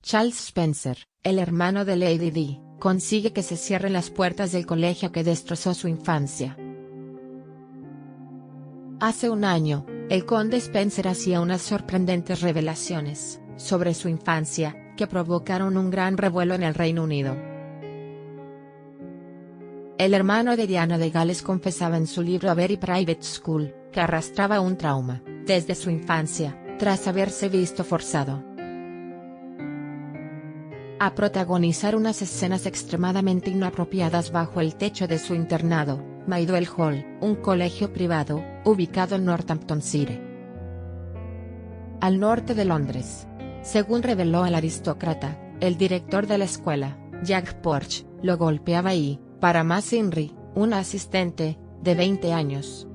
Charles Spencer, el hermano de Lady Di, consigue que se cierren las puertas del colegio que destrozó su infancia. Hace un año, el conde Spencer hacía unas sorprendentes revelaciones sobre su infancia, que provocaron un gran revuelo en el Reino Unido. El hermano de Diana de Gales confesaba en su libro A Very Private School, que arrastraba un trauma, desde su infancia, tras haberse visto forzado a protagonizar unas escenas extremadamente inapropiadas bajo el techo de su internado, Maidwell Hall, un colegio privado, ubicado en Northamptonshire, al norte de Londres. Según reveló el aristócrata, el director de la escuela, Jack Porch, lo golpeaba y, para más Henry, una asistente, de 20 años,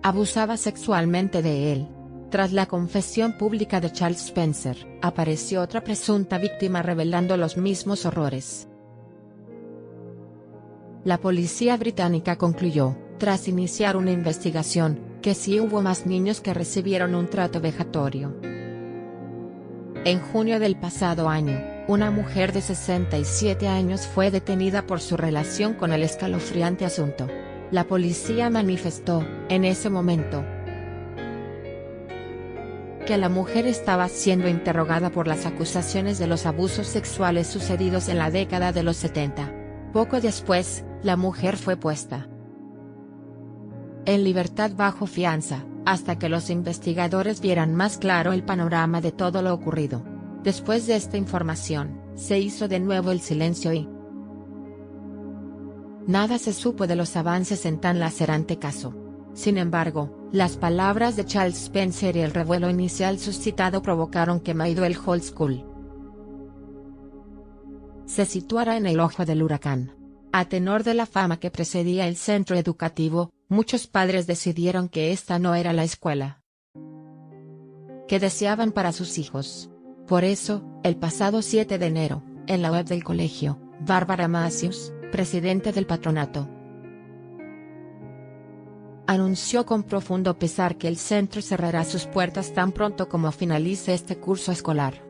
abusaba sexualmente de él. Tras la confesión pública de Charles Spencer, apareció otra presunta víctima revelando los mismos horrores. La policía británica concluyó, tras iniciar una investigación, que sí hubo más niños que recibieron un trato vejatorio. En junio del pasado año, una mujer de 67 años fue detenida por su relación con el escalofriante asunto. La policía manifestó, en ese momento, que la mujer estaba siendo interrogada por las acusaciones de los abusos sexuales sucedidos en la década de los 70. Poco después, la mujer fue puesta en libertad bajo fianza, hasta que los investigadores vieran más claro el panorama de todo lo ocurrido. Después de esta información, se hizo de nuevo el silencio y nada se supo de los avances en tan lacerante caso. Sin embargo, las palabras de Charles Spencer y el revuelo inicial suscitado provocaron que Maidwell Hall School se situara en el ojo del huracán. A tenor de la fama que precedía el centro educativo, muchos padres decidieron que esta no era la escuela que deseaban para sus hijos. Por eso, el pasado 7 de enero, en la web del colegio, Barbara Matthews, presidente del patronato, anunció con profundo pesar que el centro cerrará sus puertas tan pronto como finalice este curso escolar.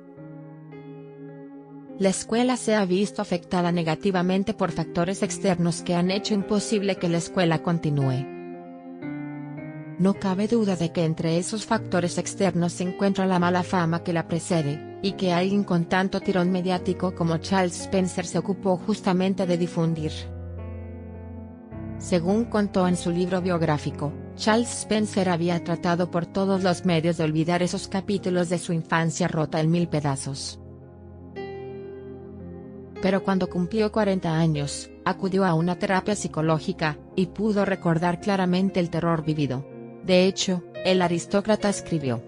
La escuela se ha visto afectada negativamente por factores externos que han hecho imposible que la escuela continúe. No cabe duda de que entre esos factores externos se encuentra la mala fama que la precede, y que alguien con tanto tirón mediático como Charles Spencer se ocupó justamente de difundir. Según contó en su libro biográfico, Charles Spencer había tratado por todos los medios de olvidar esos capítulos de su infancia rota en 1000 pedazos. Pero cuando cumplió 40 años, acudió a una terapia psicológica, y pudo recordar claramente el terror vivido. De hecho, el aristócrata escribió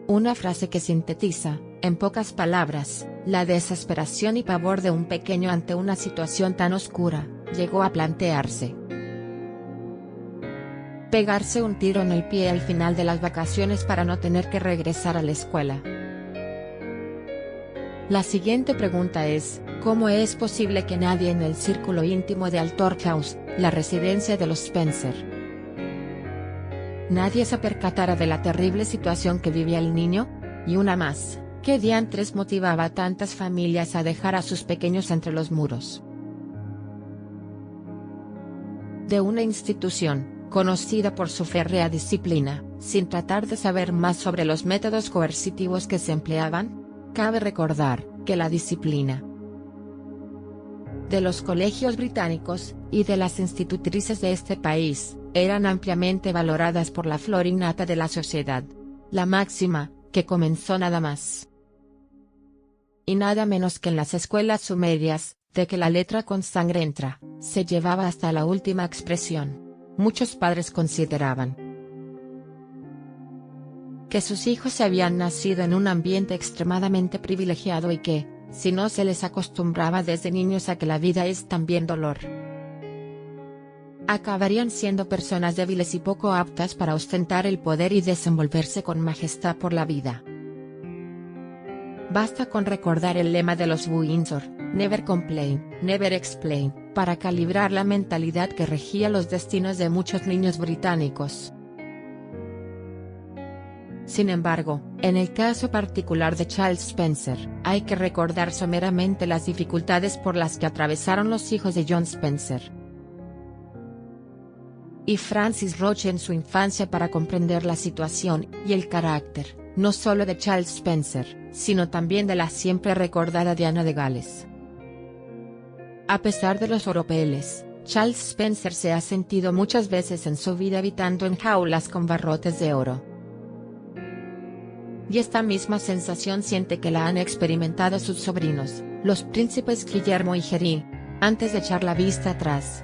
una frase que sintetiza, en pocas palabras, la desesperación y pavor de un pequeño ante una situación tan oscura. Llegó a plantearse pegarse un tiro en el pie al final de las vacaciones para no tener que regresar a la escuela. La siguiente pregunta es, ¿cómo es posible que nadie en el círculo íntimo de Althorp House, la residencia de los Spencer, nadie se percatara de la terrible situación que vivía el niño? Y una más, ¿qué diantres motivaba a tantas familias a dejar a sus pequeños entre los muros de una institución, conocida por su férrea disciplina, sin tratar de saber más sobre los métodos coercitivos que se empleaban? Cabe recordar, que la disciplina de los colegios británicos, y de las institutrices de este país, eran ampliamente valoradas por la flora innata de la sociedad. La máxima, que comenzó nada más y nada menos que en las escuelas sumerias, de que la letra con sangre entra, se llevaba hasta la última expresión. Muchos padres consideraban que sus hijos habían nacido en un ambiente extremadamente privilegiado y que, si no se les acostumbraba desde niños a que la vida es también dolor, acabarían siendo personas débiles y poco aptas para ostentar el poder y desenvolverse con majestad por la vida. Basta con recordar el lema de los Windsor, Never complain, never explain, para calibrar la mentalidad que regía los destinos de muchos niños británicos. Sin embargo, En el caso particular de Charles Spencer, hay que recordar someramente las dificultades por las que atravesaron los hijos de John Spencer y Frances Roche en su infancia para comprender la situación y el carácter, no solo de Charles Spencer, sino también de la siempre recordada Diana de Gales. A pesar de los oropeles, Charles Spencer se ha sentido muchas veces en su vida habitando en jaulas con barrotes de oro. Y esta misma sensación siente que la han experimentado sus sobrinos, los príncipes Guillermo y Gerry, antes de echar la vista atrás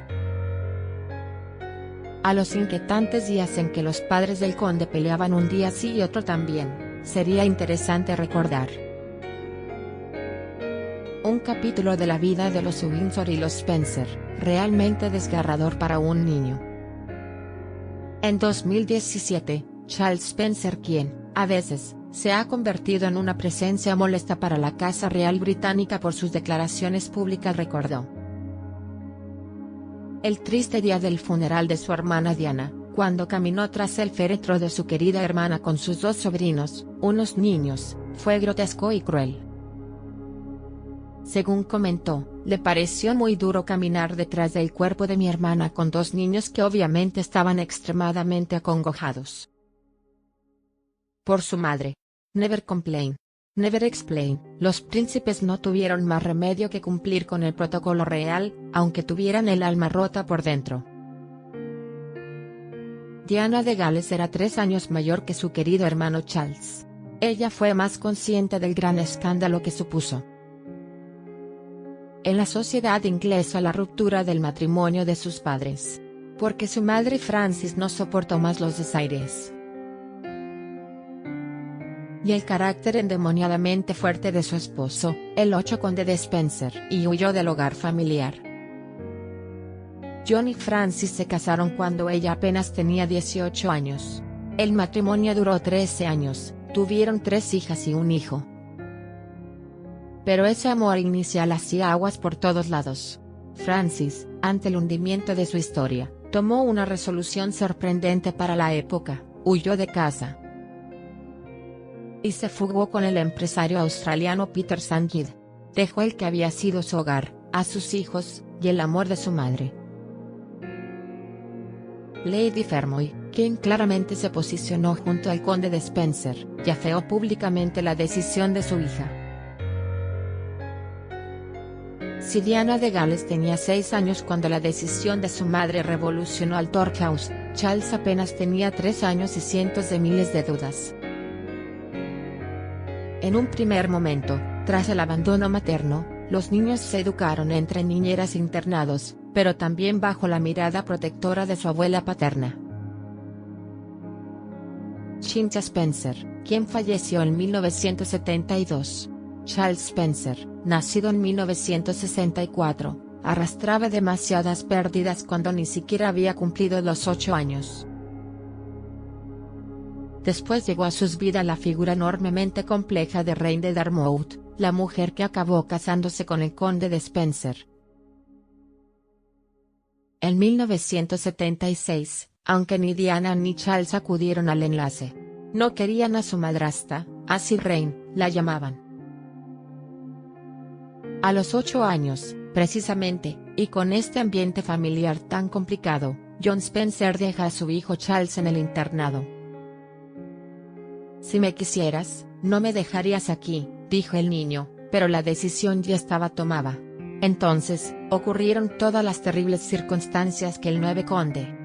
a los inquietantes días en que los padres del conde peleaban un día sí y otro también. Sería interesante recordar un capítulo de la vida de los Windsor y los Spencer, realmente desgarrador para un niño. En 2017, Charles Spencer, quien, a veces, se ha convertido en una presencia molesta para la Casa Real Británica por sus declaraciones públicas, recordó el triste día del funeral de su hermana Diana, cuando caminó tras el féretro de su querida hermana con sus dos sobrinos, unos niños, fue grotesco y cruel. Según comentó, le pareció muy duro caminar detrás del cuerpo de mi hermana con dos niños que obviamente estaban extremadamente acongojados por su madre. Never complain, never explain. Los príncipes no tuvieron más remedio que cumplir con el protocolo real, aunque tuvieran el alma rota por dentro. Diana de Gales era 3 años mayor que su querido hermano Charles. Ella fue más consciente del gran escándalo que supuso en la sociedad inglesa la ruptura del matrimonio de sus padres, porque su madre Frances no soportó más los desaires y el carácter endemoniadamente fuerte de su esposo, el 8 conde de Spencer, y huyó del hogar familiar. John y Frances se casaron cuando ella apenas tenía 18 años. El matrimonio duró 13 años, tuvieron 3 hijas y un hijo. Pero ese amor inicial hacía aguas por todos lados. Frances, ante el hundimiento de su historia, tomó una resolución sorprendente para la época: huyó de casa y se fugó con el empresario australiano Peter Sandgid. Dejó el que había sido su hogar, a sus hijos, y el amor de su madre, Lady Fermoy, quien claramente se posicionó junto al conde de Spencer, y afeó públicamente la decisión de su hija. Si Diana de Gales tenía 6 años cuando la decisión de su madre revolucionó al Torkhouse, Charles apenas tenía 3 años y cientos de miles de dudas. En un primer momento, tras el abandono materno, los niños se educaron entre niñeras e internados, pero también bajo la mirada protectora de su abuela paterna, Cynthia Spencer, quien falleció en 1972. Charles Spencer, nacido en 1964, arrastraba demasiadas pérdidas cuando ni siquiera había cumplido los 8 años. Después llegó a sus vidas la figura enormemente compleja de Reine de Dartmouth, la mujer que acabó casándose con el conde de Spencer. En 1976, aunque ni Diana ni Charles acudieron al enlace, no querían a su madrastra, así Reine la llamaban. A los 8 años, precisamente, y con este ambiente familiar tan complicado, John Spencer deja a su hijo Charles en el internado. Si me quisieras, no me dejarías aquí, dijo el niño, pero la decisión ya estaba tomada. Entonces, ocurrieron todas las terribles circunstancias que el 9 conde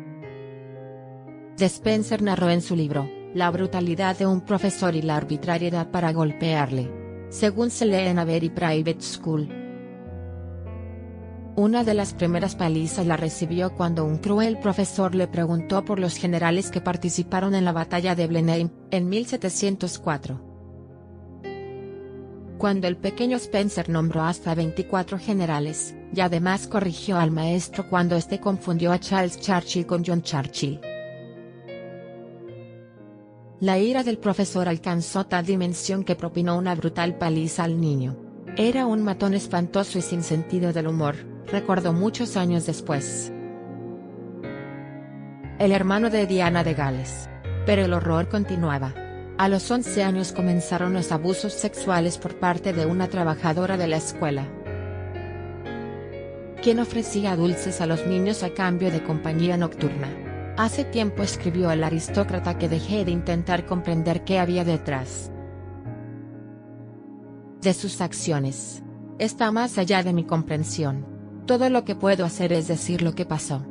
de Spencer narró en su libro, La brutalidad de un profesor y la arbitrariedad para golpearle. Según se lee en A Very Private School. Una de las primeras palizas la recibió cuando un cruel profesor le preguntó por los generales que participaron en la batalla de Blenheim, en 1704. Cuando el pequeño Spencer nombró hasta 24 generales, y además corrigió al maestro cuando éste confundió a Charles Churchill con John Churchill. La ira del profesor alcanzó tal dimensión que propinó una brutal paliza al niño. Era un matón espantoso y sin sentido del humor, recordó muchos años después el hermano de Diana de Gales. Pero el horror continuaba. A los 11 años comenzaron los abusos sexuales por parte de una trabajadora de la escuela, quien ofrecía dulces a los niños a cambio de compañía nocturna. Hace tiempo escribió el aristócrata que dejé de intentar comprender qué había detrás de sus acciones. Está más allá de mi comprensión. Todo lo que puedo hacer es decir lo que pasó.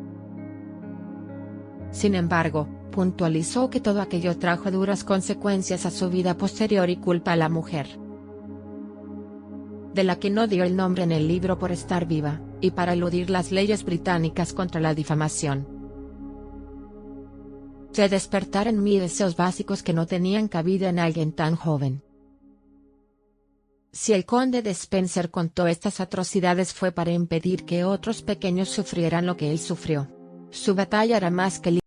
Sin embargo, puntualizó que todo aquello trajo duras consecuencias a su vida posterior y culpa a la mujer, de la que no dio el nombre en el libro por estar viva, y para eludir las leyes británicas contra la difamación. De despertar en mí deseos básicos que no tenían cabida en alguien tan joven. Si el conde de Spencer contó estas atrocidades fue para impedir que otros pequeños sufrieran lo que él sufrió. Su batalla era más que